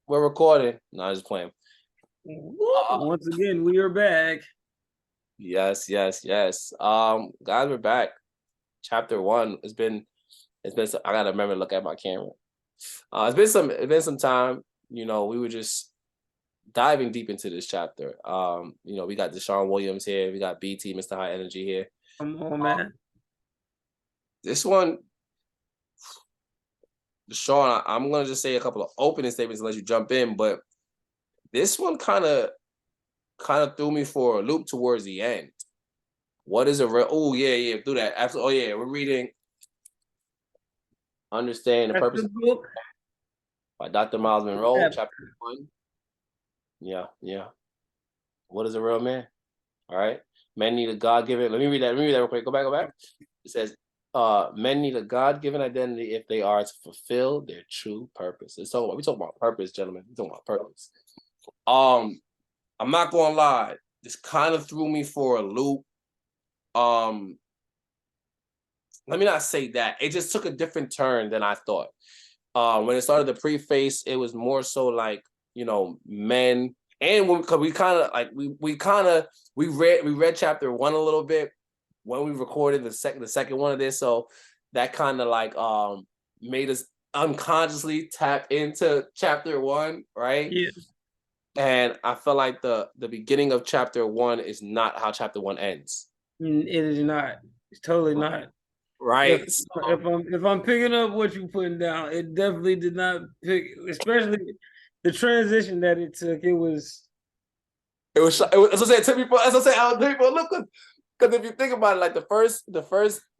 We're recording. No, I'm just playing. Once again, we are back. Yes, yes, yes. Guys, we're back. Chapter one. It's been. I gotta remember to look at my camera. It's been some time. We were just diving deep into this chapter. We got Deshaun Williams here. We got BT, Mr. High Energy here. Come on, Uh, man. this one, Deshaun. I'm gonna just say a couple of opening statements and let you jump in. But this one kind of threw me for a loop towards the end. What is a real? Oh yeah, do that. Absolutely. Oh yeah, we're reading "Understand the That's Purpose" the book. by Dr. Miles Monroe, chapter one. Yeah, yeah. What is a real man? All right. Men need a God-given. Let me read that. Real quick. Go back. It says, men need a God-given identity if they are to fulfill their true purpose. We talking about purpose, gentlemen. We talking about purpose. I'm not gonna lie. This kind of threw me for a loop. Um, Let me not say that. It just took a different turn than I thought. When it started the preface, it was more so like, men, and because we kind of like we read chapter one a little bit when we recorded the second one of this, so that kind of like made us unconsciously tap into chapter one, right? Yeah, And I felt like the beginning of chapter one is not how chapter one ends, it is not. It's totally not. If right? if I'm picking up what you're putting down, it definitely did not pick, especially the transition that it took. It was As I said, to people, as I said, I was people look, because if you think about it, like the first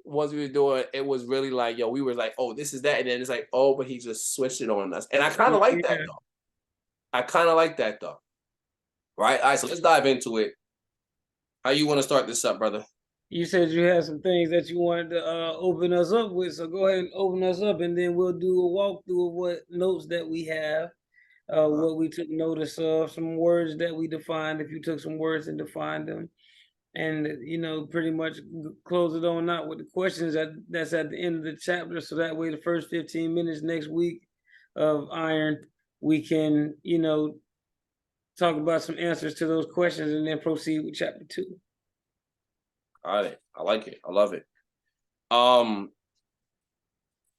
ones we were doing, it was really like, yo, we were like, oh, this is that, and then it's like, oh, but he just switched it on us, and I kind of like that yeah. though. I kind of like that though. Right. All right. So let's dive into it. How you want to start this up, brother? You said you had some things that you wanted to open us up with, so go ahead and open us up, and then we'll do a walkthrough of what notes that we have, what we took notice of, some words that we defined. If you took some words and defined them, and pretty much close it on out with the questions that's at the end of the chapter, so that way the first 15 minutes next week of Iron, we can talk about some answers to those questions and then proceed with chapter two. All right. I like it. I love it. All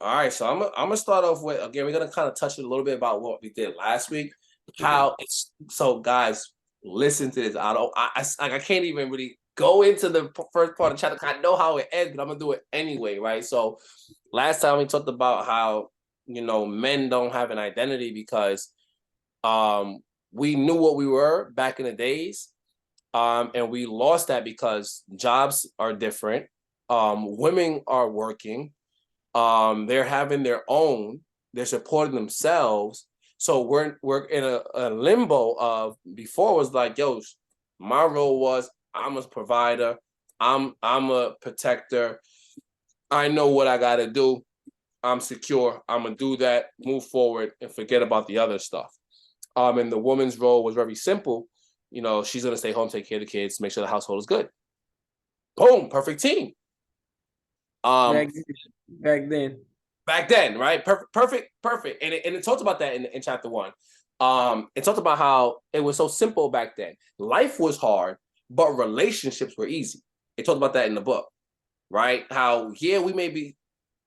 right. So I'm gonna start off with, again. We're gonna kind of touch a little bit about what we did last week. How it's so, guys. Listen to this. I can't even really go into the first part of the chapter. I know how it ends, but I'm gonna do it anyway, right? So last time we talked about how men don't have an identity because we knew what we were back in the days, and we lost that because jobs are different. Women are working. They're having their own. They're supporting themselves. So we're in a limbo of, before was like, yo, my role was, I'm a provider. I'm a protector. I know what I got to do. I'm secure. I'm gonna do that, move forward, and forget about the other stuff. And the woman's role was very simple. She's gonna stay home, take care of the kids, make sure the household is good. Boom, perfect team. Um, back back then. Back then, right? Perfect. And it talks about that in chapter one. It talked about how it was so simple back then. Life was hard, but relationships were easy. It talked about that in the book, right? How, yeah, we may be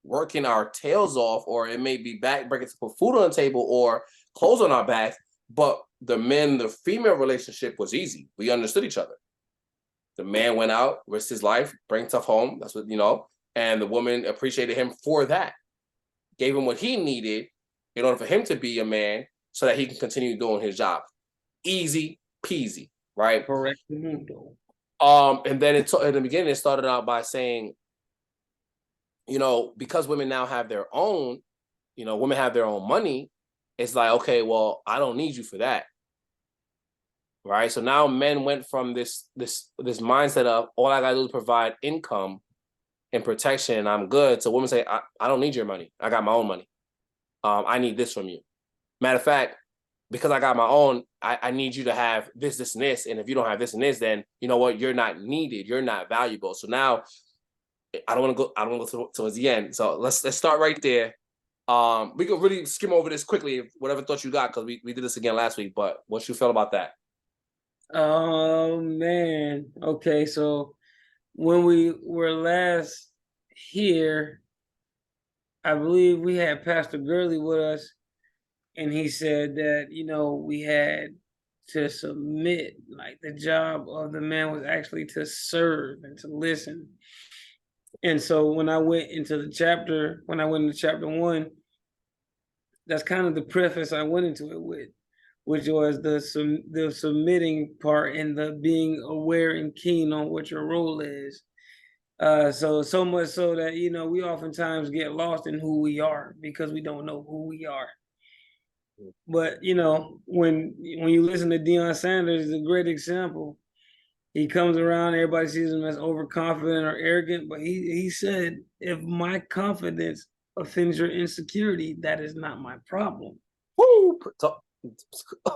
working our tails off, or it may be back breaking to put food on the table or clothes on our backs, but the female relationship was easy. We understood each other. The man went out, risked his life, bring stuff home. That's what. And the woman appreciated him for that, gave him what he needed in order for him to be a man, so that he can continue doing his job. Easy peasy, right? Correct. And then in the beginning, it started out by saying, because women now have their own, women have their own money. It's like, okay, well, I don't need you for that, right? So now men went from this mindset of, all I gotta do is provide income and protection, and I'm good. So women say, I don't need your money. I got my own money. I need this from you. Matter of fact, because I got my own, I need you to have this, and this. And if you don't have this and this, then you know what? You're not needed. You're not valuable. So now I don't want to go towards the end. So let's start right there. We could really skim over this quickly, whatever thoughts you got, because we did this again last week. But what you feel about that? Oh man. Okay, so when we were last here, I believe we had Pastor Gurley with us, and he said that, we had to submit, like the job of the man was actually to serve and to listen. And so when I went into chapter 1, that's kind of the preface I went into it with, which was the submitting part and the being aware and keen on what your role is. So much so that we oftentimes get lost in who we are because we don't know who we are. But when you listen to Deion Sanders, is a great example. He comes around, everybody sees him as overconfident or arrogant, but he said, if my confidence offends your insecurity, that is not my problem. Woo!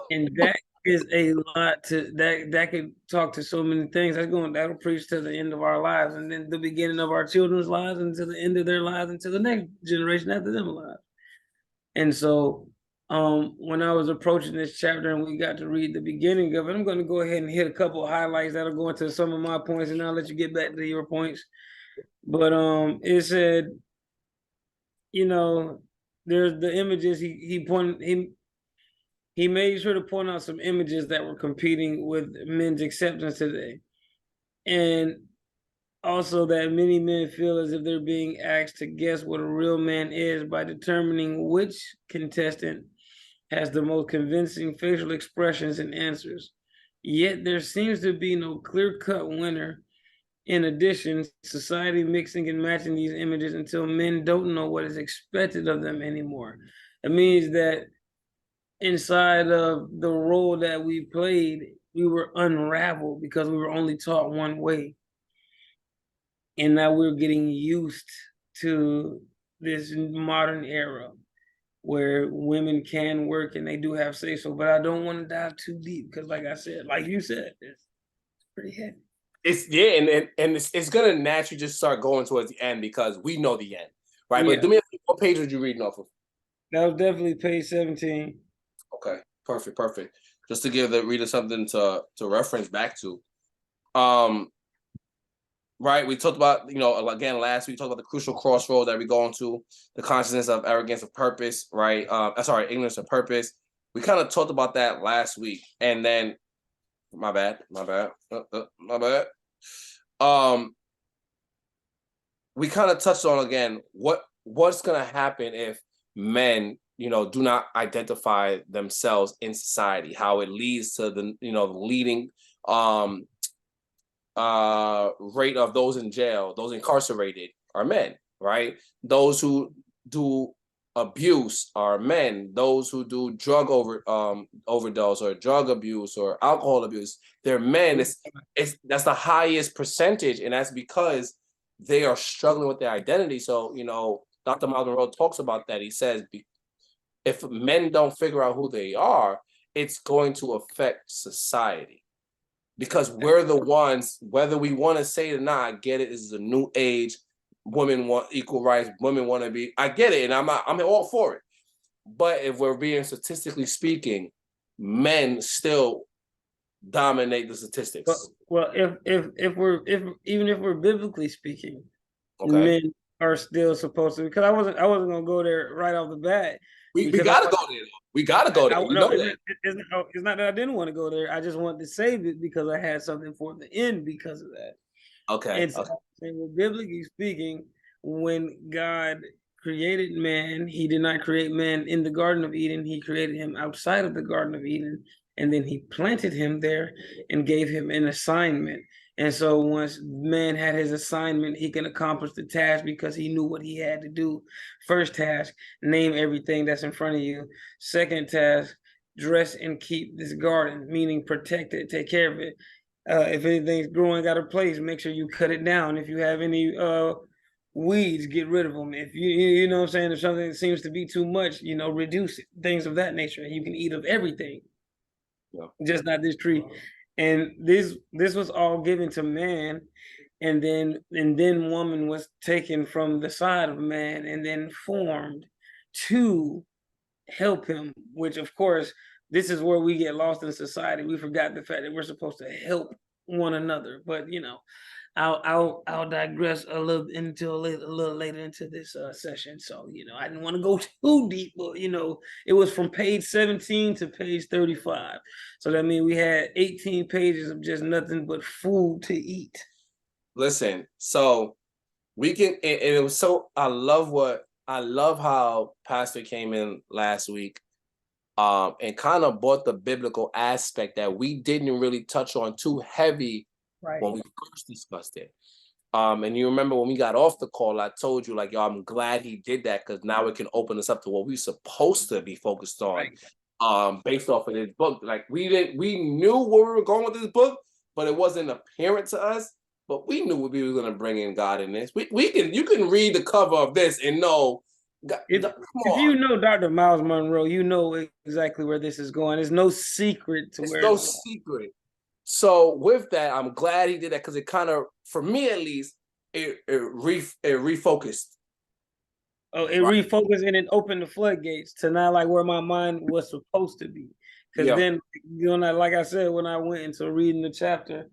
And that is a lot that could talk to so many things. That'll preach to the end of our lives, and then the beginning of our children's lives, and to the end of their lives, and to the next generation after them alive. And so when I was approaching this chapter and we got to read the beginning of it, I'm going to go ahead and hit a couple of highlights that'll go into some of my points, and I'll let you get back to your points. But it said, there's the images he made sure to point out some images that were competing with men's acceptance today. And also that many men feel as if they're being asked to guess what a real man is by determining which contestant has the most convincing facial expressions and answers. Yet there seems to be no clear-cut winner. In addition, society mixing and matching these images until men don't know what is expected of them anymore. It means that inside of the role that we played, we were unraveled because we were only taught one way. And now we're getting used to this modern era where women can work and they do have say so, but I don't want to dive too deep because, like I said, like you said, it's pretty heavy. It's gonna naturally just start going towards the end because we know the end, right? Yeah. But do me what page were you reading off of? That was definitely page 17. Okay, perfect. Just to give the reader something to reference back to. Right, we talked about, again, last week, we talked about the crucial crossroad that we go into, the consciousness of arrogance of purpose, right? Ignorance of purpose. We kind of talked about that last week. And then, my bad. We kind of touched on, again, what's going to happen if men, do not identify themselves in society, how it leads to the, leading rate of those in jail, those incarcerated are men, right? Those who do abuse are men. Those who do drug overdose or drug abuse or alcohol abuse, they're men. That's the highest percentage, and that's because they are struggling with their identity. So, Dr. Miles Monroe talks about that. He says, if men don't figure out who they are, it's going to affect society. Because we're the ones, whether we want to say it or not, I get it. This is a new age. Women want equal rights. Women want to be. I get it, and I'm all for it. But if we're being statistically speaking, men still dominate the statistics. Well, if we're biblically speaking, okay, men are still supposed to. Because I wasn't gonna go there right off the bat. We gotta go there. We gotta go there. It's not that I didn't want to go there. I just wanted to save it because I had something for the end because of that. Okay. And so, biblically speaking, when God created man, he did not create man in the Garden of Eden. He created him outside of the Garden of Eden. And then he planted him there and gave him an assignment. And so once man had his assignment, he can accomplish the task because he knew what he had to do. First task, name everything that's in front of you. Second task, dress and keep this garden, meaning protect it, take care of it. If anything's growing out of place, make sure you cut it down. If you have any weeds, get rid of them. If you know what I'm saying, if something seems to be too much, reduce it. Things of that nature. You can eat of everything, just not this tree. And this was all given to man, and then woman was taken from the side of man and then formed to help him, which of course, this is where we get lost in society. We forgot the fact that we're supposed to help one another. But I'll digress a little later into this session. So I didn't want to go too deep, but it was from page 17 to page 35. So that means we had 18 pages of just nothing but food to eat. Listen, so we can, and it was so, I love how Pastor came in last week, and kind of brought the biblical aspect that we didn't really touch on too heavy when we first discussed it. And you remember when we got off the call, I told you, like, yo, I'm glad he did that, because now it can open us up to what we're supposed to be focused on, based off of this book. Like, we knew where we were going with this book, but it wasn't apparent to us. But we knew we were going to bring in God in this. You can read the cover of this and know. If you know Dr. Miles Monroe, you know exactly where this is going. There's no secret to where it's no secret. So with that, I'm glad he did that, because it kind of, for me at least, it refocused. Oh, it refocused and it opened the floodgates to not like where my mind was supposed to be. Because then, like I said, when I went into reading the chapter,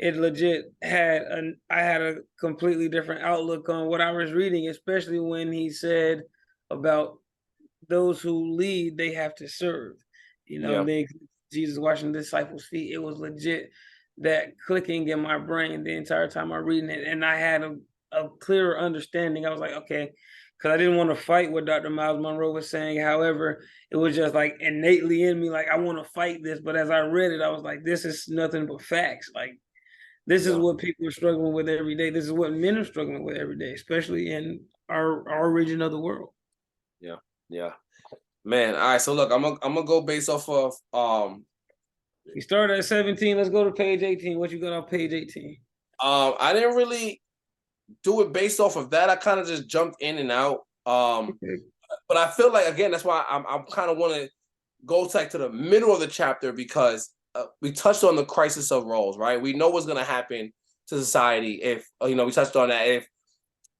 it legit I had a completely different outlook on what I was reading, especially when he said about those who lead, they have to serve. Jesus washing the disciples' feet. It was legit that clicking in my brain the entire time I'm reading it. And I had a clearer understanding. I was like, okay, because I didn't want to fight what Dr. Miles Monroe was saying. However, it was just like innately in me, like, I want to fight this. But as I read it, I was like, this is nothing but facts. Like, this is what people are struggling with every day. This is what men are struggling with every day, especially in our region of the world. Yeah. Man, all right. So look, I'm gonna go based off of we started at 17. Let's go to page 18. What you got on page 18? I didn't really do it based off of that. I kind of just jumped in and out. But I feel like, again, that's why I'm kind of want to go to the middle of the chapter, because we touched on the crisis of roles, right? We know what's going to happen to society if we touched on that.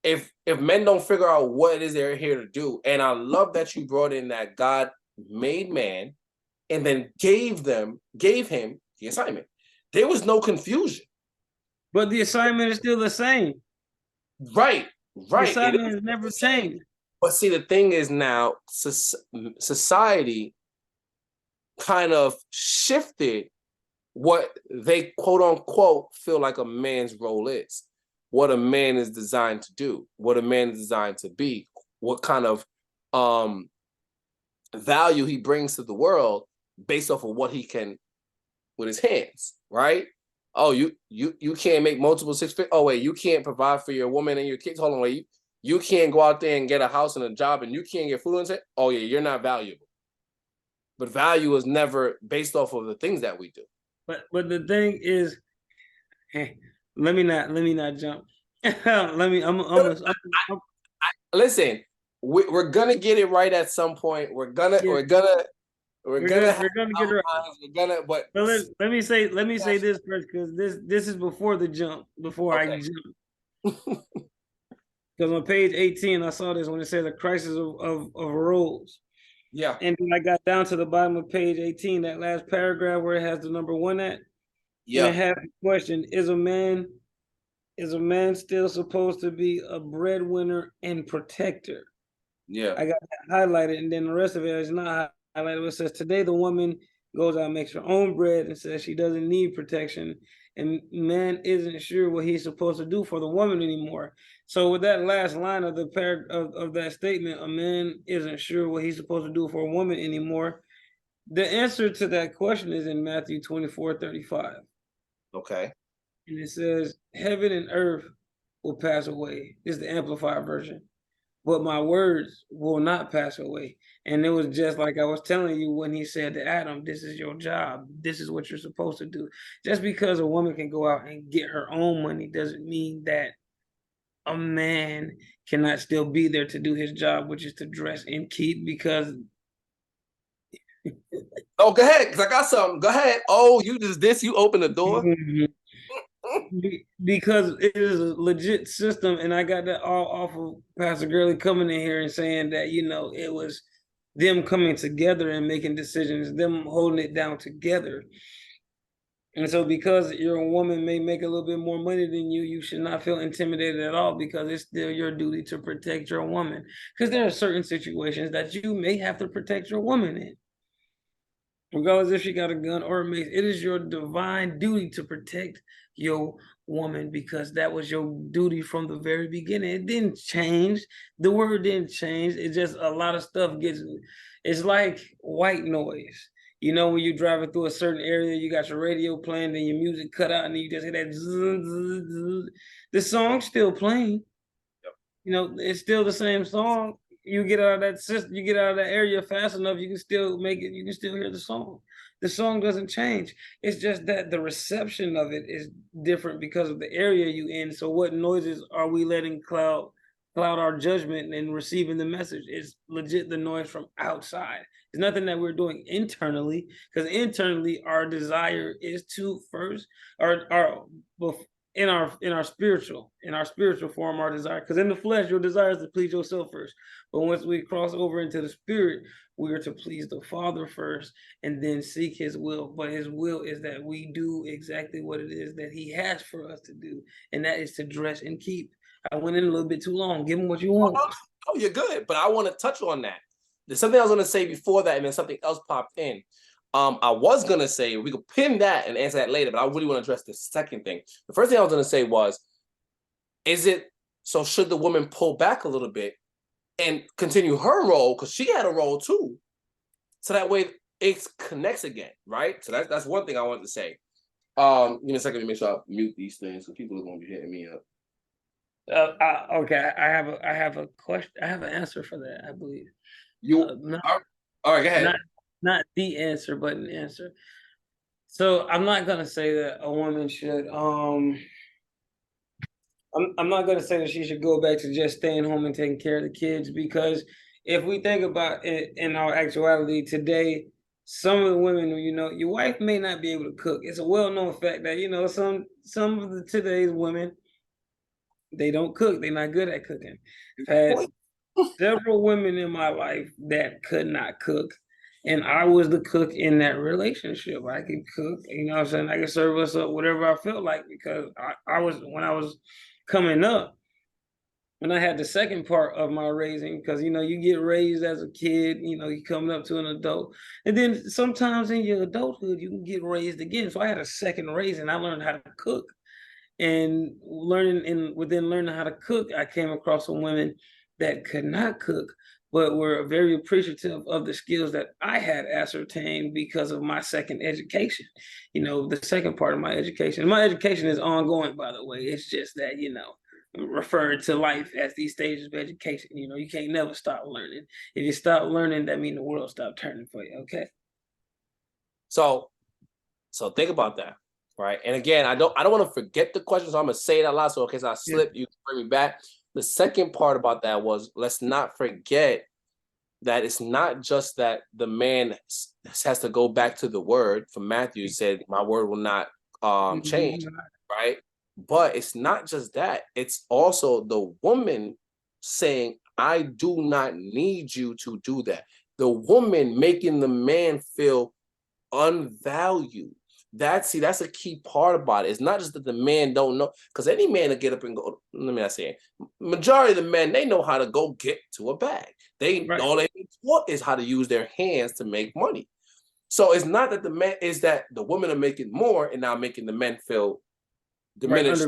If men don't figure out what it is they're here to do. And I love that you brought in that God made man and then gave him the assignment. There was no confusion. But the assignment is still the same. Right. The assignment has never changed. But see, the thing is, now society kind of shifted what they quote unquote feel like a man's role is, what a man is designed to do, what a man is designed to be, what kind of value he brings to the world based off of what he can with his hands, right? Oh, you can't make multiple six figures. Oh wait, you can't provide for your woman and your kids. Hold on, wait, you can't go out there and get a house and a job, and you can't get food and say, oh yeah, you're not valuable. But value is never based off of the things that we do. But the thing is, let me not jump. Listen, we're gonna get it right at some point. We're gonna get it right. But let me say this first, because this is before the jump. I jump. Because on page 18, I saw this when it said the crisis of roles. Yeah. And then I got down to the bottom of page 18, that last paragraph where it has the number 1 at. Yeah. And it has the question, is a man still supposed to be a breadwinner and protector? Yeah. I got that highlighted, and then the rest of it is not highlighted. It says, today the woman goes out and makes her own bread and says she doesn't need protection, and man isn't sure what he's supposed to do for the woman anymore. So with that last line of the of that statement, a man isn't sure what he's supposed to do for a woman anymore, the answer to that question is in Matthew 24:35. Okay. And it says, heaven and earth will pass away. This is the Amplified version. But my words will not pass away. And it was just like I was telling you when he said to Adam, this is your job. This is what you're supposed to do. Just because a woman can go out and get her own money doesn't mean that a man cannot still be there to do his job, which is to dress and keep, because... Oh, go ahead, because I got something. Go ahead. Oh, you open the door? Because it is a legit system, and I got that all off of Pastor Gurley coming in here and saying that it was them coming together and making decisions, them holding it down together. And so, because your woman may make a little bit more money than you, you should not feel intimidated at all, because it's still your duty to protect your woman. Because there are certain situations that you may have to protect your woman in, regardless if she got a gun or a mace. It is your divine duty to protect your woman, because that was your duty from the very beginning. It didn't change. The word didn't change. It just, a lot of stuff gets, it's like white noise. When you're driving through a certain area, you got your radio playing, then your music cut out, and you just hear that zzz, zzz, zzz. The song's still playing. It's still the same song. You get out of that system, you get out of that area fast enough, you can still make it, you can still hear the song. The song doesn't change. It's just that the reception of it is different because of the area you in. So what noises are we letting cloud our judgment and receiving the message? It's legit the noise from outside. It's nothing that we're doing internally, because internally our desire is to first, our in our spiritual form, our desire, because in the flesh your desire is to please yourself first, but once we cross over into the spirit, we are to please the Father first and then seek his will. But his will is that we do exactly what it is that he has for us to do, and that is to dress and keep. I went in a little bit too long. Give them what you want. Oh, you're good, but I want to touch on that. There's something I was going to say before that, and then something else popped in. I was going to say, we could pin that and answer that later, but I really want to address the second thing. The first thing I was going to say was, should the woman pull back a little bit and continue her role, because she had a role too, so that way it connects again, right? So that's one thing I wanted to say. Give me a second to make sure I mute these things, so people are going to be hitting me up. Okay, I have a question. I have an answer for that, I believe. All right, go ahead. Not the answer, but an answer. So I'm not gonna say that a woman should. I'm not gonna say that she should go back to just staying home and taking care of the kids, because if we think about it in our actuality today, some of the women, your wife may not be able to cook. It's a well-known fact that some of today's women, they don't cook. They're not good at cooking. I've had several women in my life that could not cook, and I was the cook in that relationship. I could cook, what I'm saying? I could serve us up whatever I felt like, because I was, when I was coming up, and I had the second part of my raising, because you get raised as a kid, you coming up to an adult, and then sometimes in your adulthood you can get raised again. So I had a second raising. I learned how to cook, and within learning how to cook, I came across some women that could not cook, but were very appreciative of the skills that I had ascertained because of my second education. The second part of my education. My education is ongoing, by the way. It's just that, referring to life as these stages of education. You can't never stop learning. If you stop learning, that means the world stopped turning for you. Okay. So think about that, right? And again, I don't want to forget the question, so I'm gonna say it out loud. So in case I slip, you bring me back. The second part about that was, let's not forget that it's not just that the man has to go back to the word. From Matthew said, "My word will not change," right? But it's not just that. It's also the woman saying, "I do not need you to do that." The woman making the man feel unvalued. That's a key part about it. It's not just that the man don't know, because any man will get up and go. Let me not say it. Majority of the men, they know how to go get to a bag. All they taught is how to use their hands to make money. So it's not that the women are making more and now making the men feel diminished.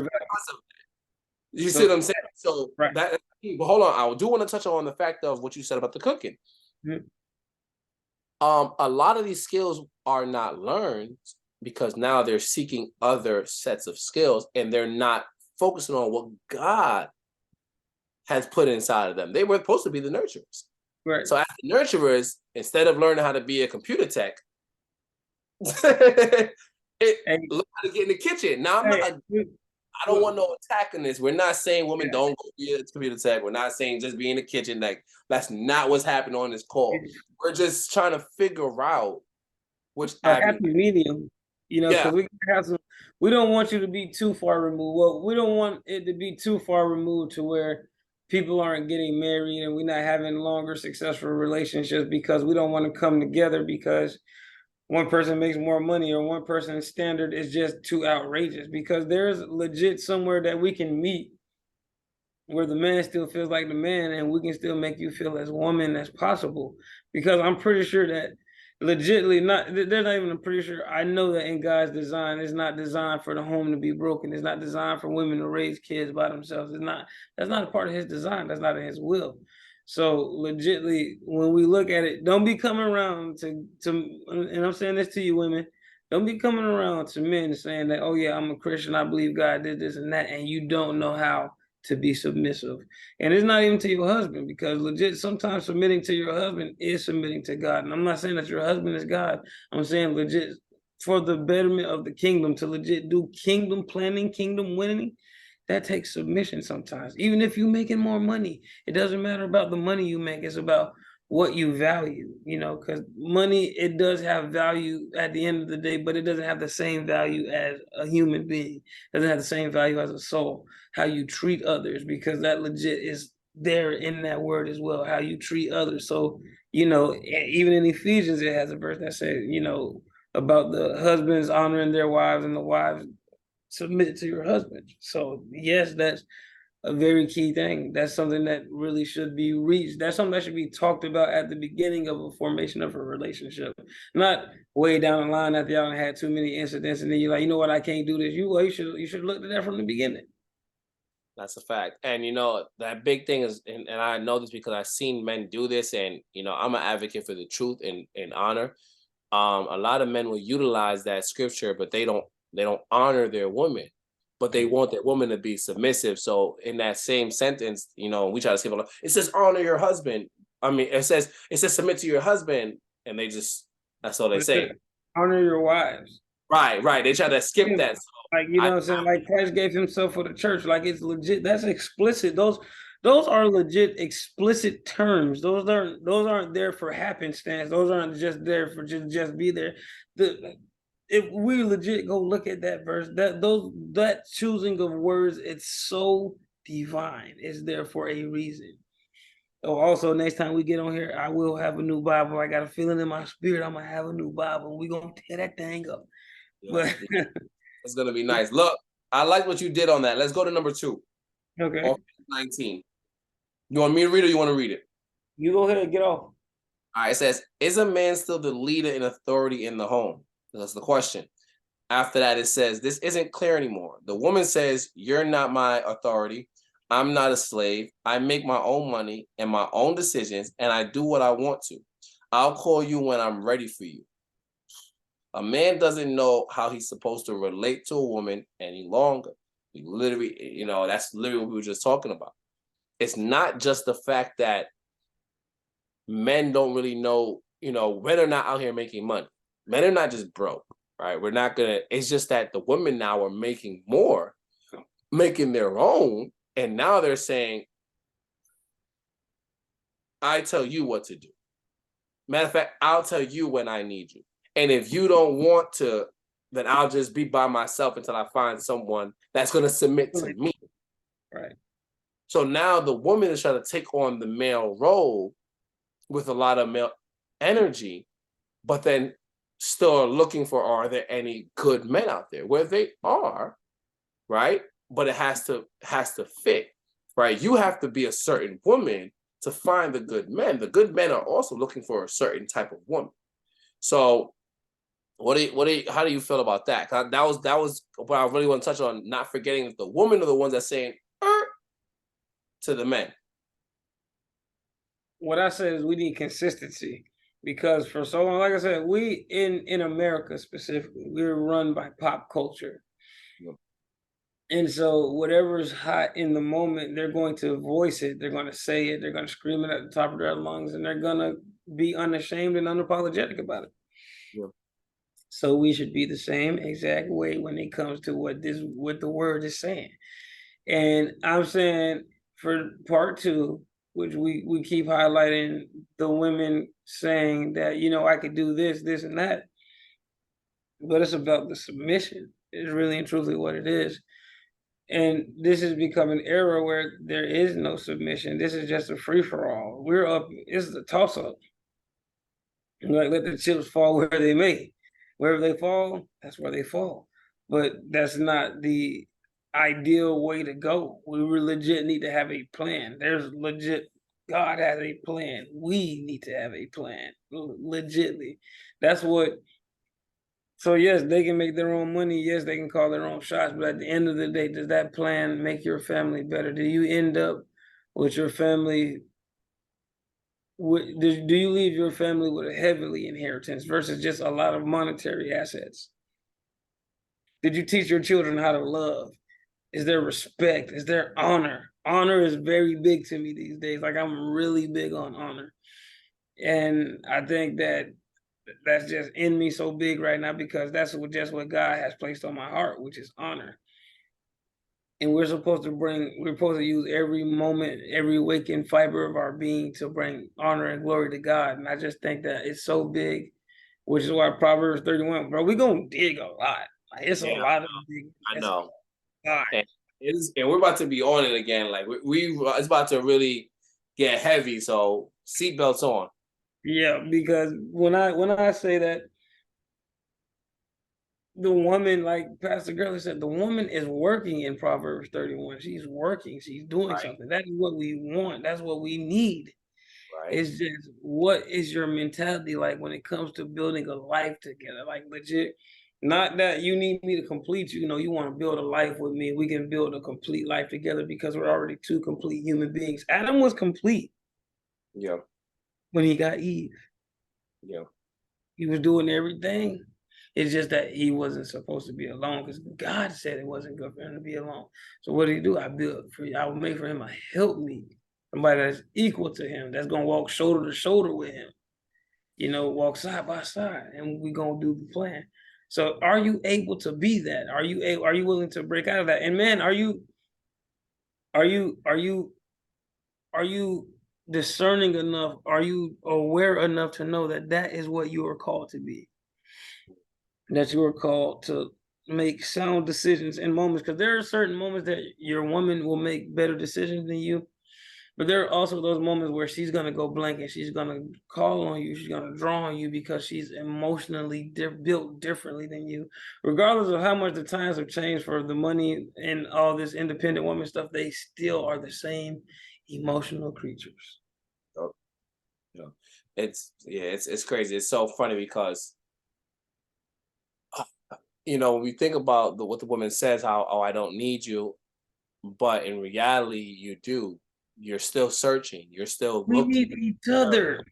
You see what I'm saying? So that. But hold on, I do want to touch on the fact of what you said about the cooking. Mm-hmm. A lot of these skills are not learned because now they're seeking other sets of skills, and they're not focusing on what God has put inside of them. They were supposed to be the nurturers. Right. So as the nurturers, instead of learning how to be a computer tech, learn how to get in the kitchen. Now I don't want no attack on this. We're not saying women don't go be a computer tech. We're not saying just be in the kitchen. Like, that's not what's happening on this call. We're just trying to figure out which happy medium. Yeah. because we don't want you to be too far removed. Well, we don't want it to be too far removed to where people aren't getting married and we're not having longer successful relationships because we don't want to come together because one person makes more money or one person's standard is just too outrageous, because there's legit somewhere that we can meet where the man still feels like the man and we can still make you feel as woman as possible. Because I'm pretty sure that legitly not, they're not even, I'm pretty sure, I know that in God's design, it's not designed for the home to be broken. It's not designed for women to raise kids by themselves. It's not, that's not a part of his design. That's not in his will. So legitly, when we look at it, don't be coming around and I'm saying this to you women, don't be coming around to men saying that, oh yeah, I'm a Christian, I believe God did this and that, and you don't know how to be submissive. And it's not even to your husband, because legit, sometimes submitting to your husband is submitting to God. And I'm not saying that your husband is God. I'm saying legit for the betterment of the kingdom, to legit do kingdom planning, kingdom winning, that takes submission sometimes. Even if you're making more money, it doesn't matter about the money you make. It's about what you value, because money, it does have value at the end of the day, but it doesn't have the same value as a human being. It doesn't have the same value as a soul. How you treat others, because that legit is there in that word as well, how you treat others. So, even in Ephesians, it has a verse that says, about the husbands honoring their wives and the wives submit to your husband. So yes, that's a very key thing. That's something that really should be reached. That's something that should be talked about at the beginning of a formation of a relationship, not way down the line after y'all had too many incidents and then you're like, you know what, I can't do this. You should look at that from the beginning. That's a fact. And that big thing is, and I know this because I've seen men do this, and I'm an advocate for the truth and honor. A lot of men will utilize that scripture, but they don't honor their woman, but they want their woman to be submissive. So in that same sentence, we try to say, it says honor your husband. I mean, it says submit to your husband, and that's all they say. Honor your wives. Right. They try to skip that. So like, what I'm saying? Like Christ gave himself for the church. Like, it's legit. That's explicit. Those are legit explicit terms. Those aren't there for happenstance. Those aren't just there for just be there. If we legit go look at that verse, that choosing of words, it's so divine. It's there for a reason. Oh, also, next time we get on here, I will have a new Bible. I got a feeling in my spirit I'm gonna have a new Bible. We're gonna tear that thing up. Yeah, but it's gonna be nice. Look, I like what you did on that. Let's go to number 2. Okay. 19. You want me to read it or you want to read it? You go ahead and get off. All right, it says, is a man still the leader in authority in the home? That's the question. After that, it says, this isn't clear anymore. The woman says, you're not my authority. I'm not a slave. I make my own money and my own decisions, and I do what I want to. I'll call you when I'm ready for you. A man doesn't know how he's supposed to relate to a woman any longer. We literally, that's literally what we were just talking about. It's not just the fact that men don't really know, men are not out here making money. Men are not just broke, right? It's just that the women now are making more, making their own. And now they're saying, I tell you what to do. Matter of fact, I'll tell you when I need you. And if you don't want to, then I'll just be by myself until I find someone that's going to submit to me. Right. So now the woman is trying to take on the male role with a lot of male energy, but then still looking for, are there any good men out there? Where they are, right? But it has to fit, right? You have to be a certain woman to find the good men. The good men are also looking for a certain type of woman. So how do you feel about that? That was what I really want to touch on, not forgetting that the women are the ones that saying to the men. What I said is we need consistency, because for so long, like I said, we in America specifically, we're run by pop culture. Yep. And so whatever's hot in the moment, they're going to voice it. They're going to say it. They're going to scream it at the top of their lungs, and they're going to be unashamed and unapologetic about it. Yep. So we should be the same exact way when it comes to what the word is saying. And I'm saying for part 2, which we keep highlighting the women saying that, I could do this, and that. but it's about the submission. Is really and truly what it is. And this has become an era where there is no submission. This is just a free for all. We're up. This is a toss up. Like let the chips fall where they may. Wherever they fall, that's where they fall. But that's not the ideal way to go. We legit need to have a plan. There's legit God has a plan. We need to have a plan. Legitly. That's what so yes, they can make their own money. Yes, they can call their own shots. But at the end of the day, does that plan make your family better? Do you end up with your family? Do you leave your family with a heavily inheritance versus just a lot of monetary assets? Did you teach your children how to love? Is there respect? Is there honor? Honor is very big to me these days. Like I'm really big on honor. And I think that that's just in me so big right now because that's just what God has placed on my heart, which is honor. And we're supposed to use every moment, every waking fiber of our being to bring honor and glory to God. And I just think that it's so big, which is why Proverbs 31, bro, we're gonna dig a lot. Like it's a lot of big. I know. And we're about to be on it again. Like it's about to really get heavy. So seatbelts on. Yeah, because when I say that the woman, like Pastor Gurley said, the woman is working in Proverbs 31. She's working, she's doing something. That is what we want, that's what we need. Right. It's just what is your mentality like when it comes to building a life together? Like legit, not that you need me to complete you, you know, you want to build a life with me. We can build a complete life together because we're already two complete human beings. Adam was complete. Yeah. When he got Eve. Yeah. He was doing everything. It's just that he wasn't supposed to be alone because God said it wasn't good for him to be alone. So what did he do? I will make for him a helpmeet, somebody that's equal to him, that's gonna walk shoulder to shoulder with him, you know, walk side by side, and we're gonna do the plan. So are you able to be that? Are you willing to break out of that? And man, are you discerning enough? Are you aware enough to know that that is what you are called to be? That you are called to make sound decisions in moments, because there are certain moments that your woman will make better decisions than you, but there are also those moments where she's going to go blank and she's going to call on you, she's going to draw on you because she's emotionally built differently than you. Regardless of how much the times have changed for the money and all this independent woman stuff, they still are the same emotional creatures. Oh, yeah. It's crazy. It's so funny because you know, we think about what the woman says, how, oh, I don't need you, but in reality, you do. You're still searching. You're still we looking. need each other.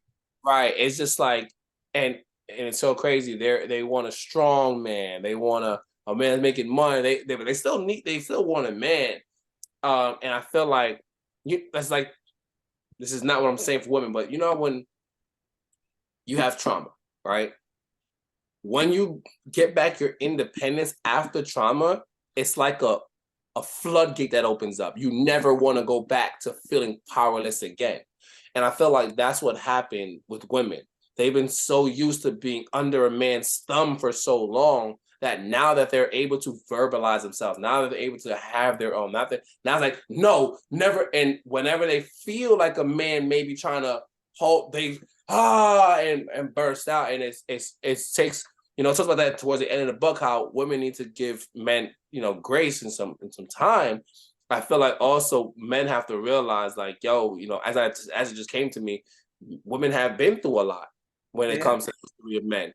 Right. It's just like, and it's so crazy. They want a strong man. They want a man making money. They still want a man. And I feel like that's like, this is not what I'm saying for women, but you know when you have trauma, right? When you get back your independence after trauma, it's like a floodgate that opens up. You never want to go back to feeling powerless again. And I feel like that's what happened with women. They've been so used to being under a man's thumb for so long that now that they're able to verbalize themselves, now that they're able to have their own, now it's like, no, never. And whenever they feel like a man may be trying to hold, and burst out. And it takes, you know, it talks about that towards the end of the book, how women need to give men, you know, grace and some time. I feel like also men have to realize, like, yo, you know, as it just came to me, women have been through a lot when it comes to the history of men.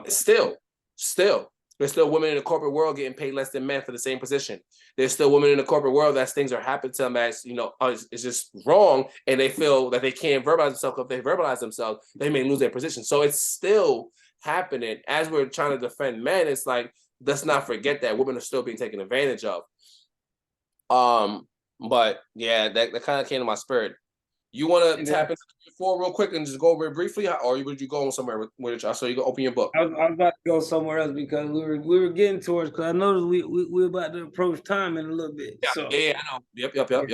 Still, there's still women in the corporate world getting paid less than men for the same position. There's still women in the corporate world that things are happening to them as, you know, it's just wrong, and they feel that they can't verbalize themselves. If they verbalize themselves, they may lose their position. So it's still happening. As we're trying to defend men, it's like, let's not forget that women are still being taken advantage of. But yeah, that kind of came to my spirit. You want to tap into 4 real quick and just go over it briefly, or would you go somewhere with I saw you go open your book? I was about to go somewhere else because we were getting towards, because I noticed we're about to approach time in a little bit. Yeah, so yeah, I know.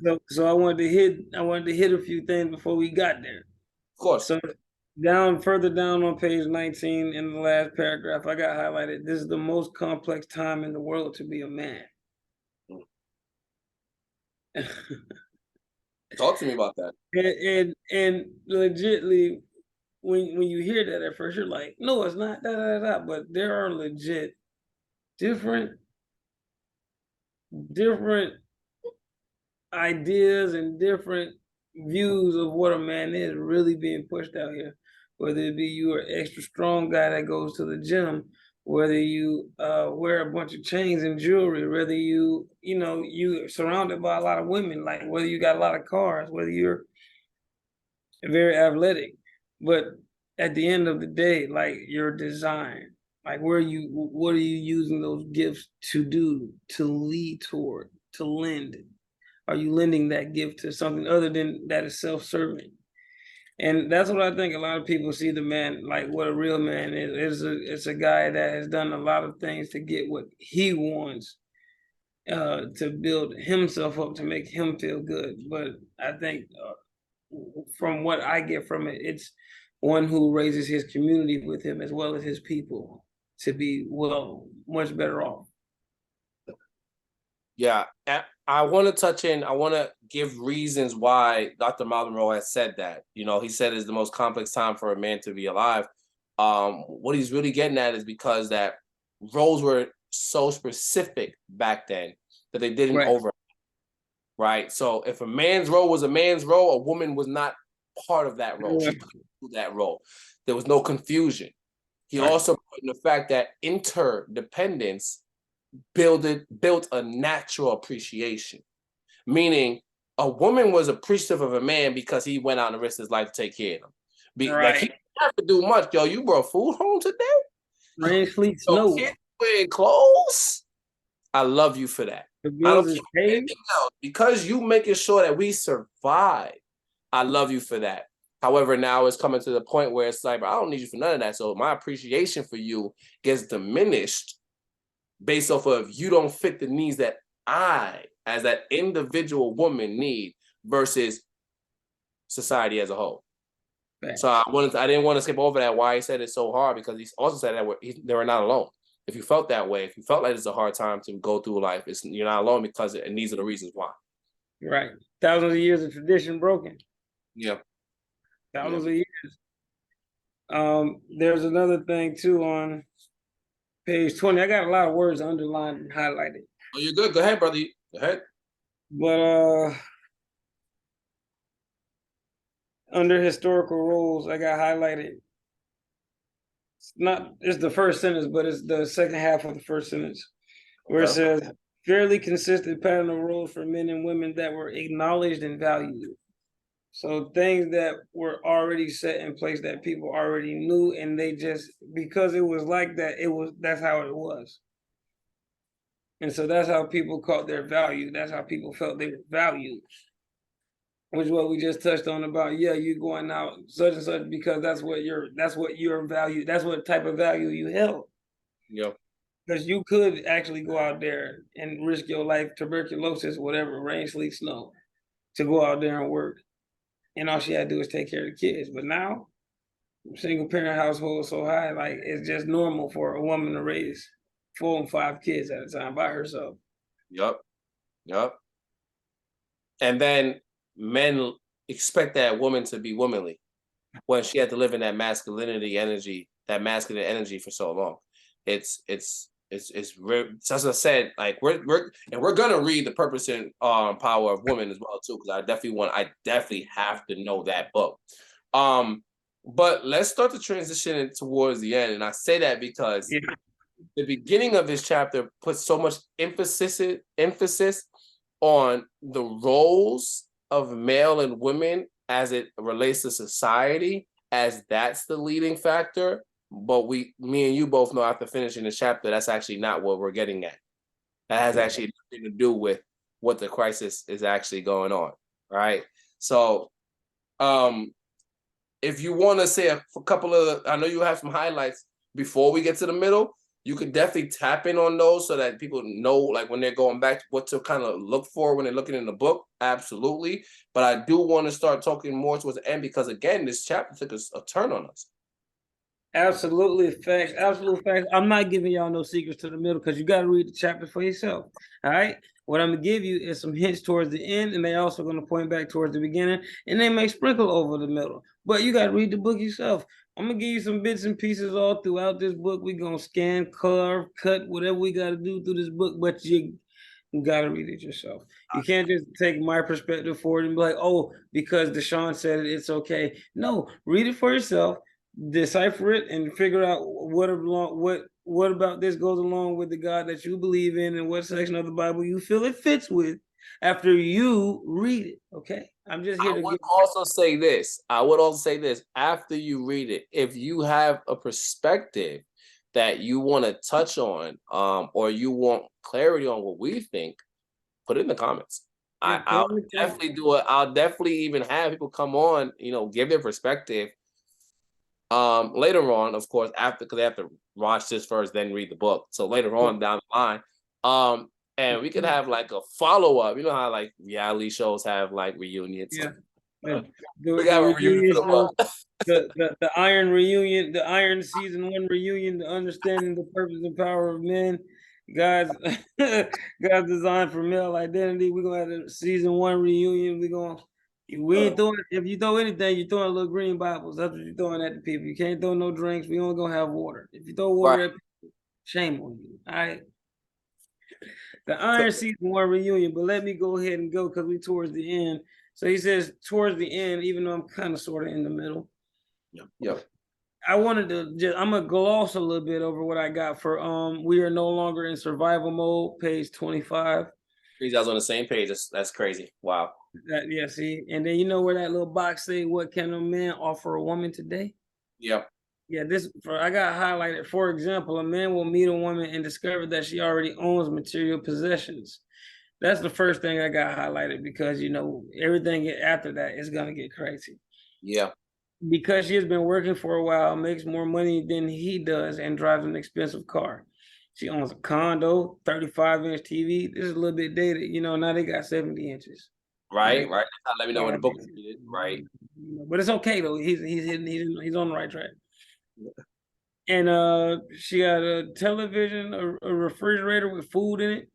Yep. So I wanted to hit a few things before we got there. Of course. So Further down on page 19 in the last paragraph, I got highlighted. This is the most complex time in the world to be a man. Talk to me about that. And legitly, when you hear that at first, you're like, no, it's not. But there are legit different ideas and different views of what a man is really being pushed out here. Whether it be you are extra strong guy that goes to the gym, whether you wear a bunch of chains and jewelry, whether you surrounded by a lot of women, like whether you got a lot of cars, whether you're very athletic, but at the end of the day, like your design, like what are you using those gifts to do, to lead toward, to lend? Are you lending that gift to something other than that is self-serving? And that's what I think a lot of people see the man, like what a real man is. It's a guy that has done a lot of things to get what he wants, to build himself up, to make him feel good. But I think from what I get from it, it's one who raises his community with him as well as his people to be much better off. Yeah, I want to touch in. I want to give reasons why Dr. Miles Monroe has said that. You know, he said it's the most complex time for a man to be alive. What he's really getting at is because that roles were so specific back then that they didn't overlap. Right. So if a man's role was a man's role, a woman was not part of that role. She couldn't do that role. There was no confusion. He also put in the fact that interdependence built a natural appreciation, meaning a woman was appreciative of a man because he went out and risked his life to take care of them. Like he didn't have to do much. Yo, you brought food home today? Rain, sleet, snow. Kids wearing clothes? I love you for that. The bills is paid. Because you making sure that we survive. I love you for that. However, now it's coming to the point where it's like, I don't need you for none of that. So my appreciation for you gets diminished based off of you don't fit the needs that I, as that individual woman, need versus society as a whole. Right. So I didn't want to skip over that, why he said it so hard, because he also said that they were not alone. If you felt that way, if you felt like it's a hard time to go through life, you're not alone, because and these are the reasons why. Right. Thousands of years of tradition broken. Yeah. Thousands of years. There's another thing too on page 20. I got a lot of words underlined and highlighted. Oh, you're good. Go ahead, brother. Go ahead. But under historical roles, I got highlighted. It's the first sentence, but it's the second half of the first sentence, where it says fairly consistent pattern of roles for men and women that were acknowledged and valued. So things that were already set in place that people already knew, and they just, because it was like that, that's how it was. And so that's how people caught their value. That's how people felt they were valued. Which is what we just touched on about, you going out such and such because that's what your value, that's what type of value you held. Yep. Because you could actually go out there and risk your life, tuberculosis, whatever, rain, sleet, snow, to go out there and work. And all she had to do is take care of the kids. But now, single parent household so high, like it's just normal for a woman to raise 4 and 5 kids at a time by herself. Yep. And then men expect that woman to be womanly when she had to live in that masculine energy for so long. It's as I said, like we're gonna read The Purpose and Power of Women as well too, because I definitely have to know that book. But let's start to transition towards the end, and I say that because the beginning of this chapter puts so much emphasis on the roles of male and women as it relates to society, as that's the leading factor. But me and you both know after finishing the chapter, that's actually not what we're getting at. That has actually nothing to do with what the crisis is actually going on, right? So, if you want to say a couple of, I know you have some highlights before we get to the middle, you could definitely tap in on those so that people know, like when they're going back, what to kind of look for when they're looking in the book. Absolutely. But I do want to start talking more towards the end because, again, this chapter took a turn on us. Absolutely facts. Absolute facts. I'm not giving y'all no secrets to the middle because you got to read the chapter for yourself. All right. What I'm gonna give you is some hints towards the end, and they also gonna point back towards the beginning, and they may sprinkle over the middle. But you got to read the book yourself. I'm gonna give you some bits and pieces all throughout this book. We're gonna scan, carve, cut, whatever we gotta do through this book, but you gotta read it yourself. You can't just take my perspective for it and be like, oh, because Deshaun said it, it's okay. No, read it for yourself, decipher it, and figure out what about this goes along with the God that you believe in, and what section of the Bible you feel it fits with after you read it. Okay. I'm just here I to would also say this. I would also say this after you read it, if you have a perspective that you want to touch on, or you want clarity on what we think, put it in the comments. I'll definitely do it. I'll definitely even have people come on, give their perspective. Later on, of course, because they have to watch this first, then read the book. So later on down the line, and we could have like a follow-up. You know how like reality shows have like reunions. Yeah. We got a reunion for the book. The Iron reunion, the Iron season 1 reunion, the understanding the purpose and power of men. God's design for male identity. We're gonna have a season 1 reunion. We ain't throwing, if you throw anything, you're throwing little green Bibles. That's what you're throwing at the people. You can't throw no drinks. We only gonna have water. If you throw water at people, shame on you. All right. The Iron season 1 reunion, but let me go ahead and go because we towards the end. So he says towards the end, even though I'm kind of sort of in the middle. Yep. I wanted to I'm gonna gloss a little bit over what I got for we are no longer in survival mode, page 25. I was on the same page. That's crazy. Wow. Yeah, see, and then you know where that little box say, "What can a man offer a woman today?" Yep. Yeah, I got highlighted. For example, a man will meet a woman and discover that she already owns material possessions. That's the first thing I got highlighted because everything after that is gonna get crazy. Yeah. Because she has been working for a while, makes more money than he does, and drives an expensive car. She owns a condo, 35-inch TV. This is a little bit dated. Now they got 70 inches. Right. Let me know when the book is read. Right. But it's okay though. He's on the right track. And she got a television, a refrigerator with food in it.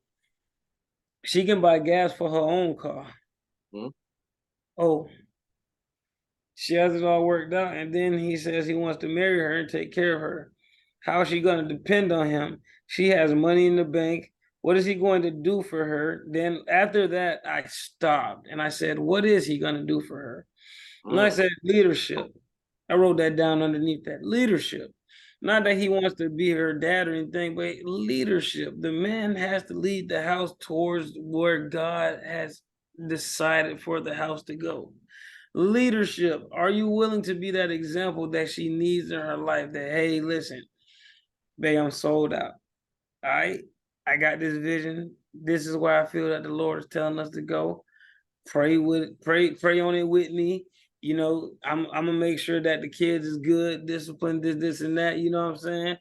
She can buy gas for her own car. Mm-hmm. Oh, she has it all worked out, and then he says he wants to marry her and take care of her. How is she going to depend on him? She has money in the bank. What is he going to do for her? Then after that, I stopped and I said, what is he going to do for her? And I said, leadership. I wrote that down underneath that. Leadership. Not that he wants to be her dad or anything, but leadership. The man has to lead the house towards where God has decided for the house to go. Leadership. Are you willing to be that example that she needs in her life? That, hey, listen, babe, I'm sold out. All right. I got this vision. This is where I feel that the Lord is telling us to go. Pray on it with me. I'm gonna make sure that the kids is good, disciplined, this and that. You know what I'm saying?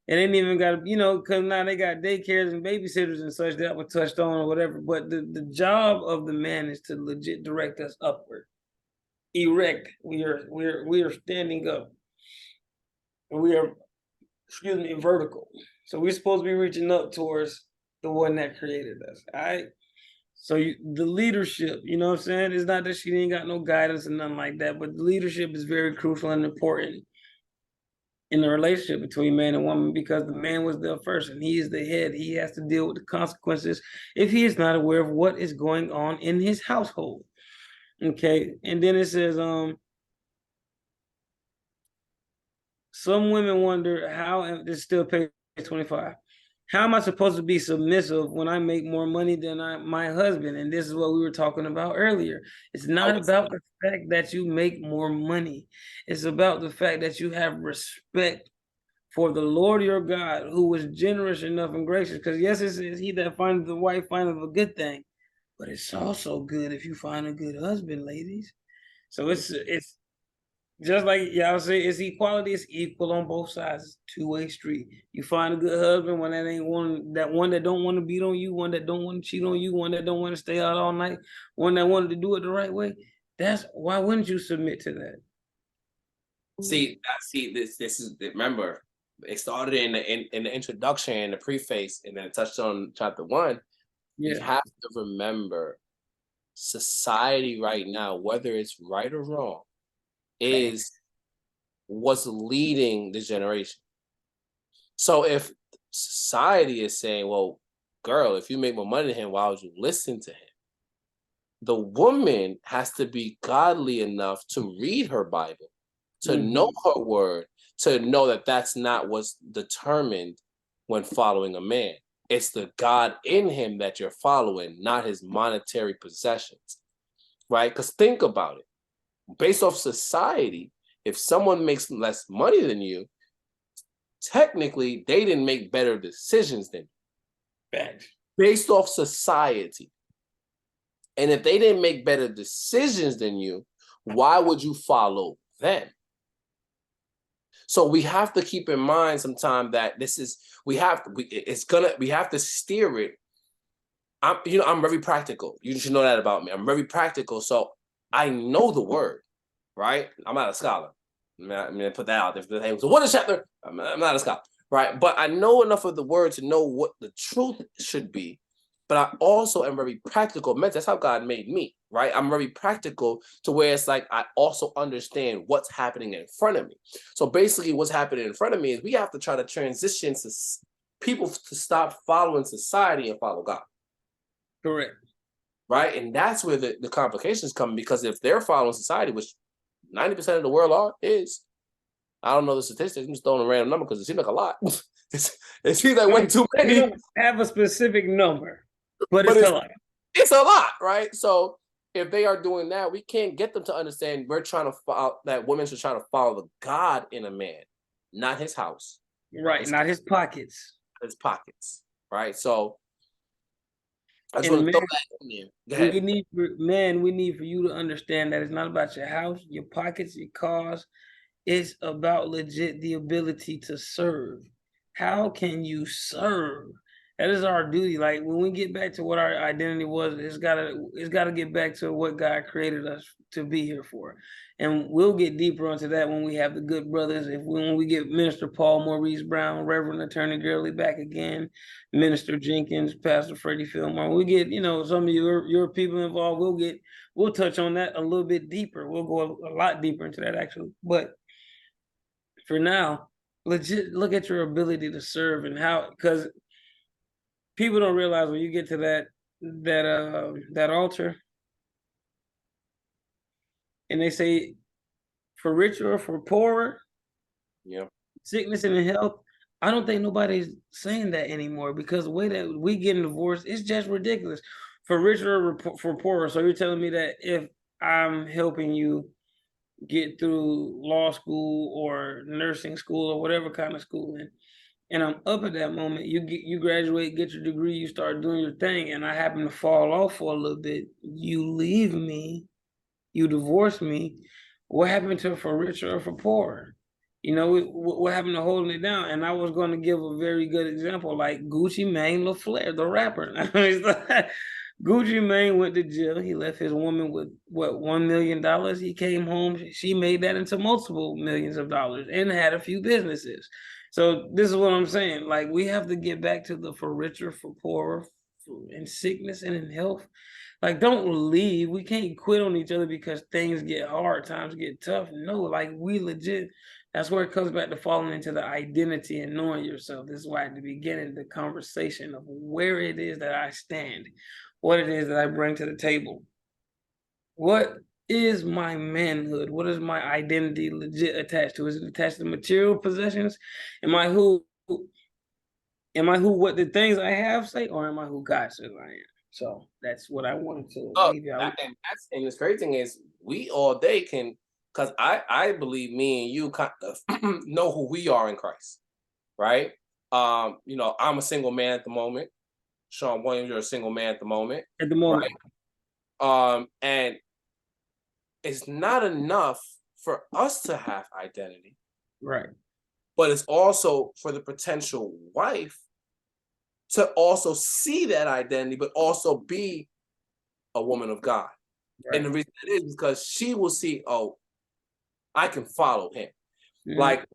And ain't even got because now they got daycares and babysitters and such that were touched on or whatever. But the job of the man is to legit direct us upward. Erect. We are standing up. We are, vertical. So we're supposed to be reaching up towards the one that created us. All right. So the leadership, you know what I'm saying? It's not that she ain't got no guidance and nothing like that, but the leadership is very crucial and important in the relationship between man and woman because the man was there first and he is the head. He has to deal with the consequences if he is not aware of what is going on in his household. Okay. And then it says, some women wonder how, this is still page 25, how am I supposed to be submissive when I make more money than my husband? And this is what we were talking about earlier. It's not about the fact that you make more money. It's about the fact that you have respect for the Lord your God, who was generous enough and gracious. Because yes, it says he that findeth the wife findeth a good thing. But it's also good if you find a good husband, ladies. So it's Just like y'all say, it's equality. It's equal on both sides. Two-way street. You find a good husband, one that ain't one that don't want to beat on you, one that don't want to cheat on you, one that don't want to stay out all night, one that wanted to do it the right way. That's why wouldn't you submit to that? See, this is, remember, it started in the introduction, in the preface, and then it touched on chapter 1. You Yeah, have to remember, society right now, whether it's right or wrong, is what's leading the generation. So if society is saying, well, girl, if you make more money than him, why would you listen to him? The woman has to be godly enough to read her Bible, to know her word, to know that that's not what's determined when following a man. It's the God in him that you're following, not his monetary possessions, right? Because think about it. Based off society, if someone makes less money than you, technically they didn't make better decisions than you. Based off society. And if they didn't make better decisions than you, why would you follow them? So we have to keep in mind sometimes that this is, we have to steer it. I'm very practical. You should know that about me. I'm very practical. So I know the word, right? I'm not a scholar. I'm gonna put that out there. So what is chapter? I'm not a scholar, right? But I know enough of the word to know what the truth should be. But I also am very practical. That's how God made me, right? I'm very practical to where it's like I also understand what's happening in front of me. So basically what's happening in front of me is we have to try to transition to people to stop following society and follow God. correct. Right? And that's where the complications come, because if they're following society, which 90% of the world is, I don't know the statistics, I'm just throwing a random number because it seems like a lot. It seems like way too many. You don't have a specific number, but it's a lot. It's a lot, right? So if they are doing that, we can't get them to understand we're trying to follow, that women should try to follow the God in a man, not his house. Right, not his pockets. His pockets, right? So I just want to throw that in there. Go ahead. We need for you to understand that it's not about your house, your pockets, your cars. It's about legit the ability to serve. How can you serve? That is our duty. Like when we get back to what our identity was, it's gotta get back to what God created us to be here for. And we'll get deeper into that when we have the good brothers. When we get Minister Paul Maurice Brown, Reverend Attorney Gurley back again, Minister Jenkins, Pastor Freddie Fillmore. We get, some of your people involved. We'll touch on that a little bit deeper. We'll go a lot deeper into that actually. But for now, legit look at your ability to serve and how, because people don't realize when you get to that altar and they say for richer or for poorer, yeah, sickness and health. I don't think nobody's saying that anymore, because the way that we getting divorced is just ridiculous. For richer or for poorer. So you're telling me that if I'm helping you get through law school or nursing school or whatever kind of schooling, and I'm up at that moment, you graduate, get your degree, you start doing your thing, and I happen to fall off for a little bit, you leave me, you divorce me. What happened to for richer or for poorer? What happened to holding it down? And I was going to give a very good example, like Gucci Mane LaFleur, the rapper. Gucci Mane went to jail. He left his woman with what, $1 million. He came home. She made that into multiple millions of dollars and had a few businesses. So this is what I'm saying. Like, we have to get back to the for richer, for poorer, in sickness and in health. Like, don't leave. We can't quit on each other because things get hard, times get tough. No, like, we legit, that's where it comes back to falling into the identity and knowing yourself. This is why at the beginning, the conversation of where it is that I stand, what it is that I bring to the table. What is my manhood? What is my identity legit attached to? Is it attached to material possessions? Am I who what the things I have say, or am I who God says I am? So that's what I wanted to leave you out. And the crazy thing is, we all day can, because I believe me and you kind of know who we are in Christ, right? I'm a single man at the moment. Sean Williams, you're a single man at the moment. At the moment. Right? And it's not enough for us to have identity, Right. but it's also for the potential wife to also see that identity, but also be a woman of God. And the Right. reason it is because she will see, oh, I can follow him. Mhm. Like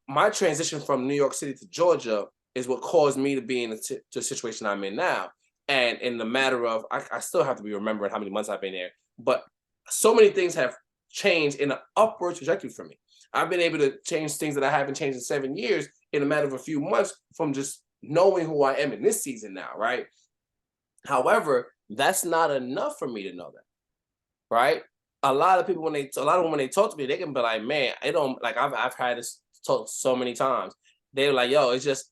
my transition from New York City to Georgia is what caused me to be in the situation I'm in now. And in the matter of, I still have to be remembering how many months I've been there, but so many things have changed in an upward trajectory for me. I've been able to change things that I haven't changed in 7 years in a matter of a few months from just knowing who I am in this season now, right? However, that's not enough for me to know that, right? A lot of people a lot of them when they talk to me, they can be like, man, I don't like I've had this talk so many times. They're like, yo, it's just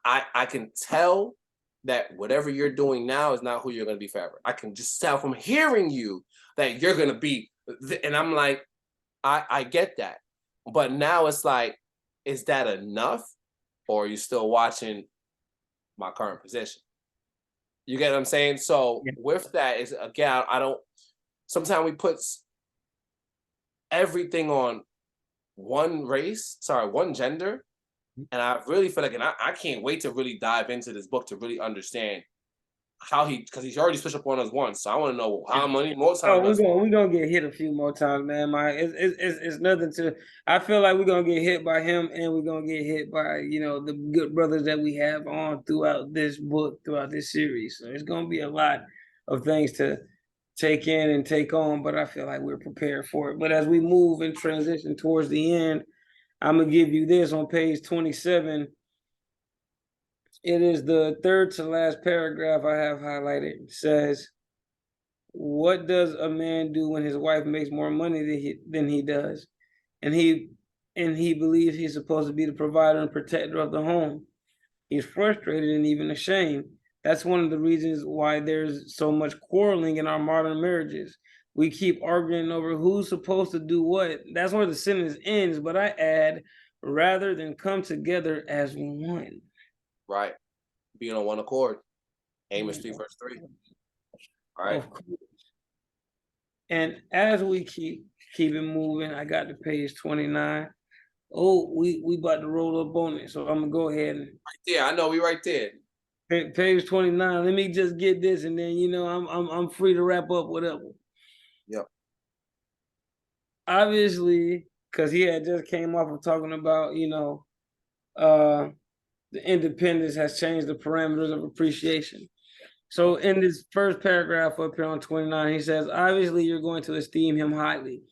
I can tell that whatever you're doing now is not who you're gonna be forever. I can just tell from hearing you that you're gonna be and I'm like, I get that. But now it's like, is that enough? Or are you still watching my current position? You get what I'm saying? So Yeah. with that is again, I don't sometimes we put everything on one gender. And I really feel like, and I can't wait to really dive into this book to really understand how because he's already switched up on us once. So I want to know how many more Oh, times we're gonna get hit a few more times, man. It's nothing to. I feel like we're gonna get hit by him, and we're gonna get hit by the good brothers that we have on throughout this book, throughout this series. So it's gonna be a lot of things to take in and take on, but I feel like we're prepared for it. But as we move and transition towards the end, I'm gonna give you this on page 27. It is the third to last paragraph I have highlighted. It says, what does a man do when his wife makes more money than he does, and he believes he's supposed to be the provider and protector of the home? He's frustrated and even ashamed. That's one of the reasons why there's so much quarreling in our modern marriages. We keep arguing over who's supposed to do what. That's where the sentence ends, but I add, rather than come together as one. right, being on one accord. Amos 3 verse 3. All right. Of course. And as we keep it moving, I got to page 29. Oh, we about to roll up on it, so I'm gonna go ahead and Right there. I know we right there. page 29. Let me just get this, and then I'm free to wrap up whatever. Yep. Obviously, because he had just came off of talking about the independence has changed the parameters of appreciation. So in this first paragraph up here on 29, he says, obviously you're going to esteem him highly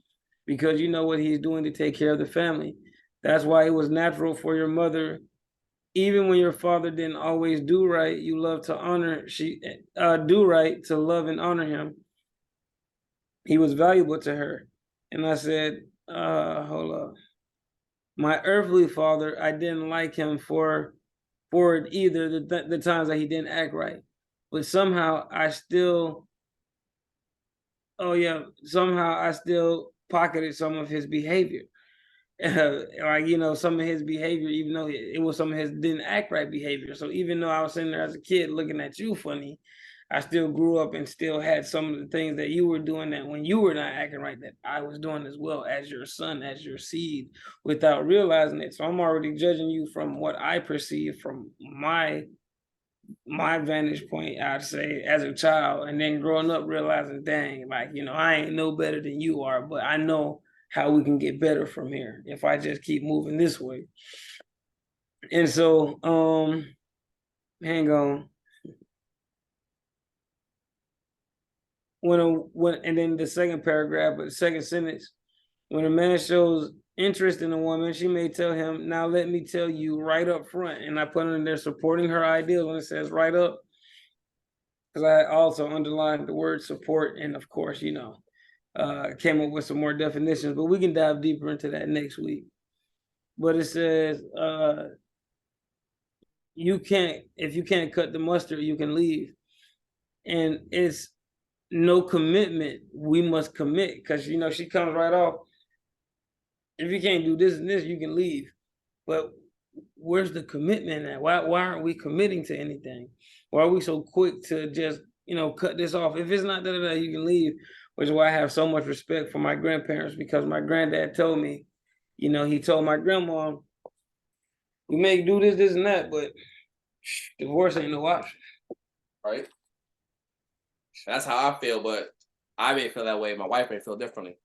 because you know what he's doing to take care of the family. That's why it was natural for your mother, even when your father didn't always do right, you love to honor, do right to love and honor him. He was valuable to her. And I said, hold up. My earthly father, I didn't like him for it either, the times that he didn't act right. But somehow I still pocketed some of his behavior. Like, some of his behavior, even though it was some of his didn't act right behavior. So even though I was sitting there as a kid looking at you funny, I still grew up and still had some of the things that you were doing that when you were not acting right, that I was doing as well as your son, as your seed, without realizing it. So I'm already judging you from what I perceive from my vantage point, I'd say, as a child, and then growing up realizing, dang, like, I ain't no better than you are, but I know how we can get better from here if I just keep moving this way. And so, hang on. And then the second paragraph, but the second sentence, when a man shows interest in a woman, she may tell him, now let me tell you right up front. And I put in there supporting her ideals when it says right up, because I also underlined the word support, and of course, came up with some more definitions, but we can dive deeper into that next week. But it says, if you can't cut the mustard, you can leave. And it's no commitment. We must commit, because she comes right off. If you can't do this and this, you can leave. But where's the commitment at? Why aren't we committing to anything? Why are we so quick to just cut this off? If it's not that you can leave. which is why I have so much respect for my grandparents, because my granddad told me, he told my grandma, we may do this, this, and that, but divorce ain't no option. Right. That's how I feel, but I may feel that way. My wife may feel differently.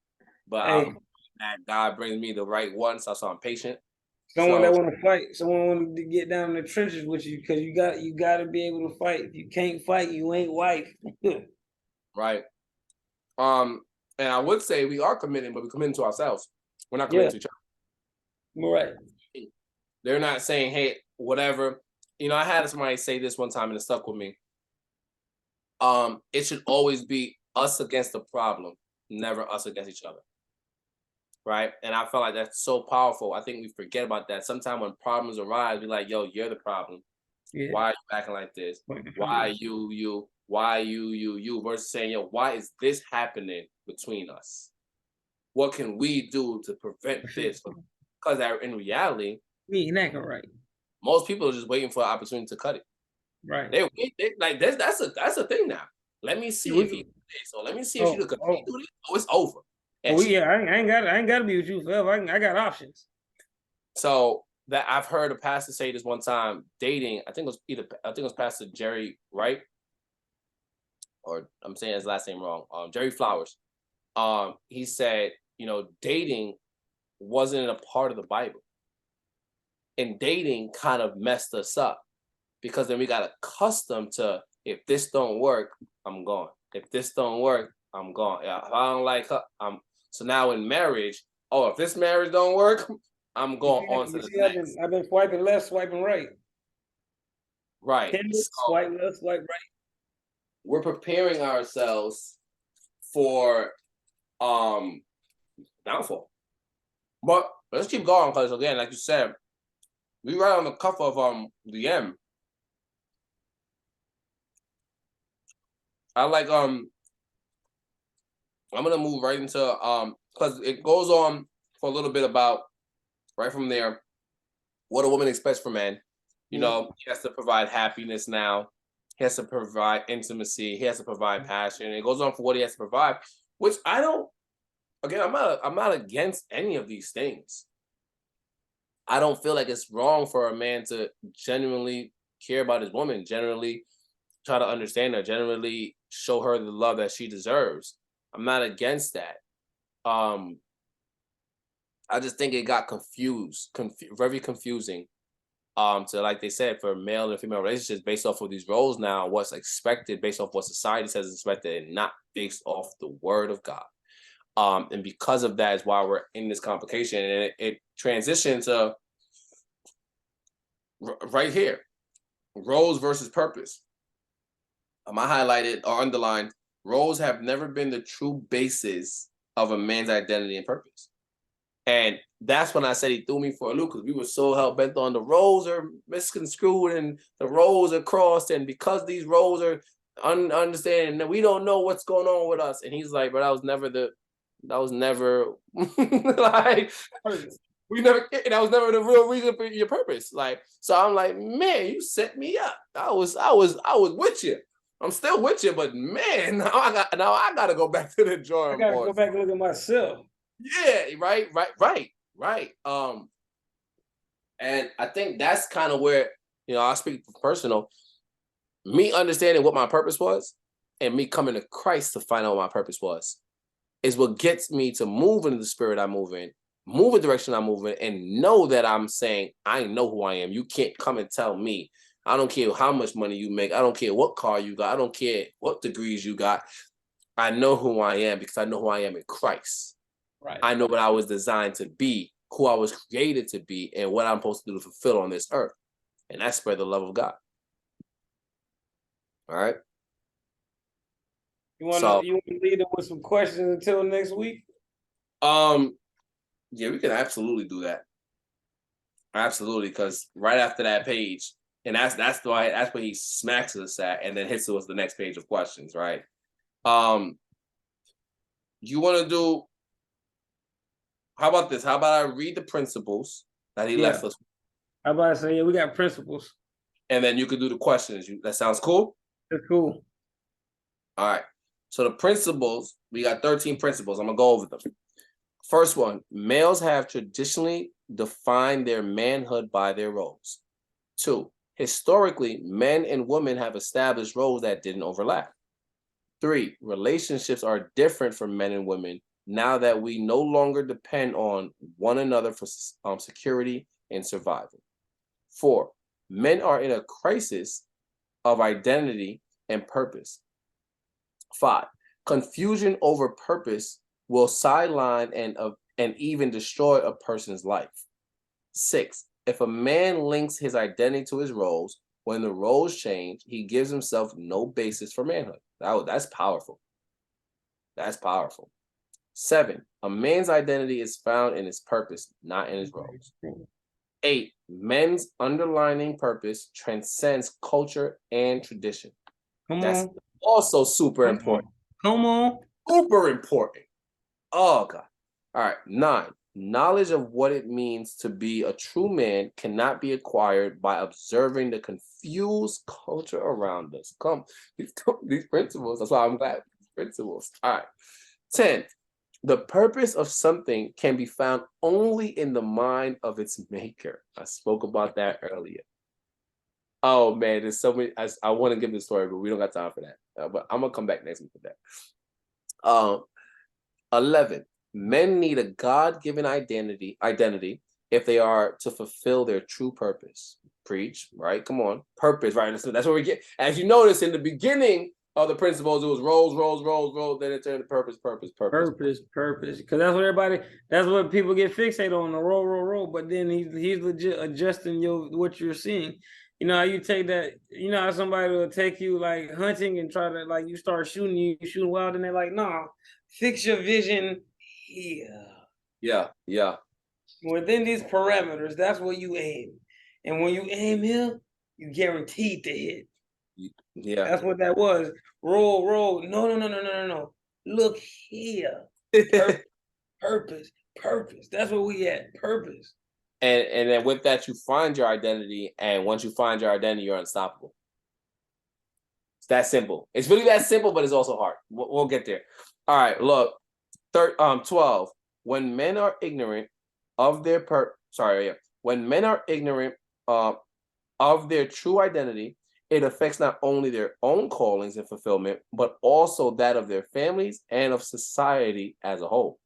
But Hey, that God brings me the right one, so I'm patient. someone So that want to fight, someone want to get down in the trenches with you, because you got to be able to fight. If you can't fight, you ain't wife. right. And I would say we are committing, but we're committing to ourselves. We're not committing Yeah, to each right. other. They're not saying, hey, whatever. I had somebody say this one time and it stuck with me. It should always be us against the problem, never us against each other. Right. And I felt like that's so powerful. I think we forget about that. Sometimes when problems arise, we're like, yo, you're the problem. Yeah. Why are you acting like this? Why you? Why you? Versus saying, yo, why is this happening between us? What can we do to prevent this? Because in reality, we ain't acting right. most people are just waiting for an opportunity to cut it. Right. They like that's a thing now. Let me see if he do this, or let me see if she do this. Oh, it's over. And I ain't got to be with you forever. I got options. So that I've heard a pastor say this one time, dating. I think it was Pastor Jerry Wright, or I'm saying his last name wrong. Jerry Flowers. He said, dating wasn't a part of the Bible, and dating kind of messed us up because then we got accustomed to, if this don't work, I'm gone. If this don't work, I'm gone. Yeah, if I don't like her, so now in marriage, if this marriage don't work, I'm going on to the next. I've been swiping left, swiping right. Right. Swipe left, swipe right. We're preparing ourselves for downfall. But let's keep going, because again, like you said, we right on the cuff of the M. I like I'm gonna move right into because it goes on for a little bit about right from there what a woman expects from men. He has to provide happiness now. He has to provide intimacy. He has to provide passion. It goes on for what he has to provide, which I don't. Again, I'm not against any of these things. I don't feel like it's wrong for a man to genuinely care about his woman, generally try to understand her, generally show her the love that she deserves. I'm not against that. I just think it got very confusing. To, like they said, for male and female relationships based off of these roles now, what's expected based off what society says is expected, and not based off the word of God. And because of that is why we're in this complication, and it transitions to right here, roles versus purpose. I highlighted or underlined, roles have never been the true basis of a man's identity and purpose. And that's when I said he threw me for a loop, because we were so hell bent on the roles are misconstrued and the roles are crossed, and because these roles are understanding that we don't know what's going on with us. And he's like, but that was never like that was never the real reason for your purpose. Like, so I'm like, man, you set me up. I was with you. I'm still with you, but man, now I gotta go back to the drawing board. I gotta go back and look at myself. Yeah, right. And I think that's kind of where, I speak personal, me understanding what my purpose was and me coming to Christ to find out what my purpose was is what gets me to move into the spirit I move in the direction I'm moving, and know that I'm saying, I know who I am. You can't come and tell me. I don't care how much money you make. I don't care what car you got. I don't care what degrees you got. I know who I am because I know who I am in Christ. Right. I know what I was designed to be, who I was created to be, and what I'm supposed to do to fulfill on this earth. And that's spread the love of God. All right. You want to lead them with some questions until next week? Yeah, we can absolutely do that. Absolutely, because right after that page, and that's where he smacks us at, and then hits us the next page of questions, right? You want to do? How about this? How about I read the principles that he left us? How about I say, we got principles, and then you could do the questions. That sounds cool. That's cool. All right. So the principles, we got 13 principles. I'm gonna go over them. First one, males have traditionally defined their manhood by their roles. 2, historically, men and women have established roles that didn't overlap. 3, relationships are different for men and women now that we no longer depend on one another for security and survival. 4, men are in a crisis of identity and purpose. 5, confusion over purpose will sideline and even destroy a person's life. 6, if a man links his identity to his roles, when the roles change, he gives himself no basis for manhood. That's powerful. That's powerful. 7, a man's identity is found in his purpose, not in his roles. 8, men's underlining purpose transcends culture and tradition. That's also super important. Come on. Super important. Oh, God. All right. 9, knowledge of what it means to be a true man cannot be acquired by observing the confused culture around us. These principles. That's why I'm glad. Principles. All right. 10, the purpose of something can be found only in the mind of its maker. I spoke about that earlier. Oh man, there's so many. I want to give the story, but we don't got time for that. But I'm gonna come back next week for that. 11, men need a God-given identity if they are to fulfill their true purpose. Preach, right? Come on, purpose, right? That's where we get. As you notice in the beginning of the principles, it was roles. Then it turned to purpose. Because that's what people get fixated on, the roll. But then he's legit adjusting what you're seeing. You know how you take that, you know how somebody will take you like hunting and try to like you start shooting, you shoot wild, and they're like, nah, fix your vision here. Yeah. Within these parameters, that's where you aim. And when you aim here, you guaranteed to hit. Yeah. That's what that was. Roll. No. Look here. Purpose. That's where we at. Purpose. And then with that, you find your identity. And once you find your identity, you're unstoppable. It's that simple. It's really that simple, but it's also hard. We'll get there. All right, look. 12. When men are ignorant of their when men are ignorant of their true identity, it affects not only their own callings and fulfillment, but also that of their families and of society as a whole.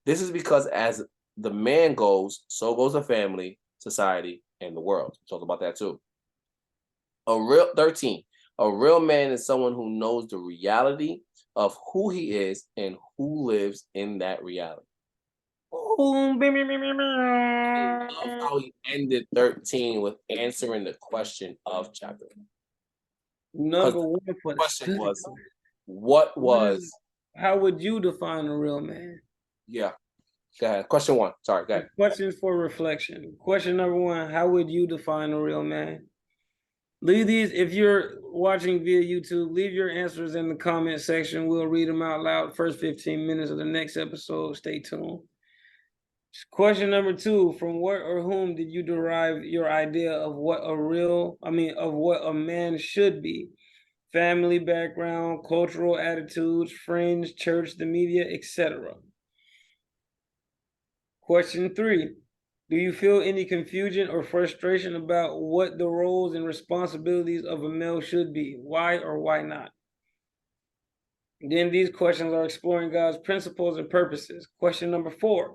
This is because as the man goes, so goes the family, society, and the world. We'll talk about that too. 13. A real man is someone who knows the reality of who he is and who lives in that reality. I love how he ended 13 with answering the question of chapter. Number one for the question was, what was? How would you define a real man? Yeah. Go ahead. Question 1. Sorry, go ahead. Questions for reflection. Question number 1, how would you define a real man? Leave these, if you're watching via YouTube, leave your answers in the comment section. We'll read them out loud the first 15 minutes of the next episode. Stay tuned. Question number 2, from what or whom did you derive your idea of what a man should be? Family background, cultural attitudes, friends, church, the media, etc. Question 3, do you feel any confusion or frustration about what the roles and responsibilities of a male should be? Why or why not? Then these questions are exploring God's principles and purposes. Question number 4,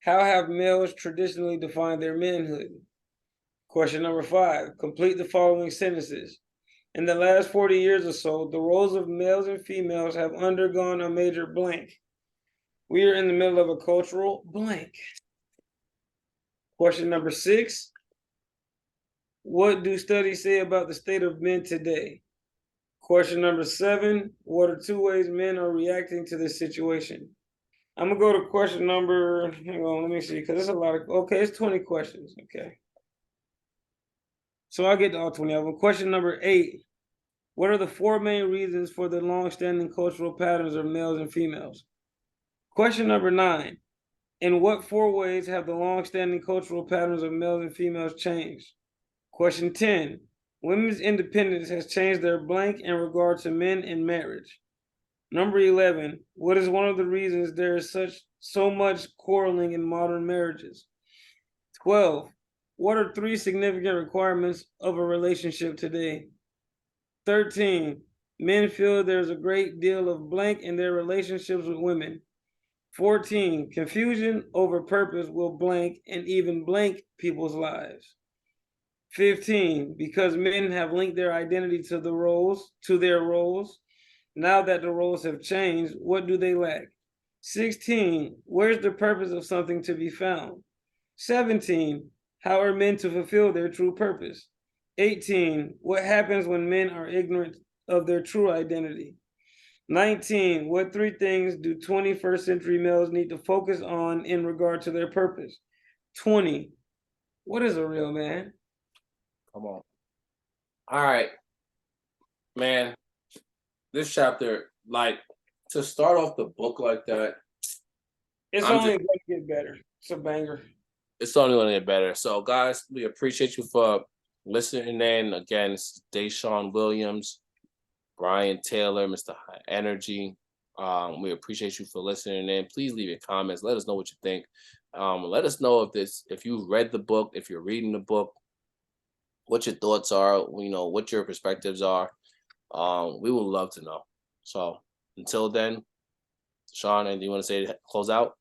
how have males traditionally defined their manhood? Question number 5, complete the following sentences. In the last 40 years or so, the roles of males and females have undergone a major blank. We are in the middle of a cultural blank. Question number 6, what do studies say about the state of men today? Question number 7, what are 2 ways men are reacting to this situation? I'm gonna go to question number, hang on, let me see, because it's a lot of, okay, it's 20 questions, okay. So I'll get to all 20 of them. Question number 8, what are the 4 main reasons for the long-standing cultural patterns of males and females? Question number 9, in what 4 ways have the long-standing cultural patterns of males and females changed? Question 10, Women's independence has changed their blank in regard to men in marriage. Number 11. What is one of the reasons there is so much quarreling in modern marriages? 12. What are 3 significant requirements of a relationship today? 13. Men feel there's a great deal of blank in their relationships with women. 14. Confusion over purpose will blank and even blank people's lives. 15. Because men have linked their identity to their roles. Now that the roles have changed, what do they lack? 16. Where's the purpose of something to be found? 17. How are men to fulfill their true purpose? 18. What happens when men are ignorant of their true identity? 19. What 3 things do 21st century males need to focus on in regard to their purpose? 20. What is a real man? Come on. All right, man. This chapter, like, to start off the book like that, It's I'm only just- going to get better. It's a banger. it's only going to get better. So, guys, we appreciate you for listening in. Again, this is Deshaun Williams, Brian Taylor, Mr. High Energy. We appreciate you for listening in. Please leave your comments. Let us know what you think. Let us know if you've read the book, if you're reading the book, what your thoughts are, what your perspectives are. We would love to know. So until then, Sean, anything you want to say to close out?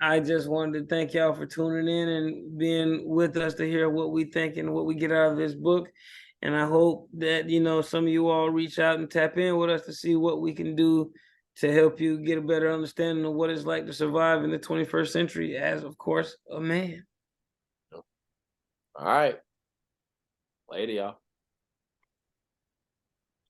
I just wanted to thank y'all for tuning in and being with us to hear what we think and what we get out of this book. And I hope that, some of you all reach out and tap in with us to see what we can do to help you get a better understanding of what it's like to survive in the 21st century as, of course, a man. All right. Later, y'all.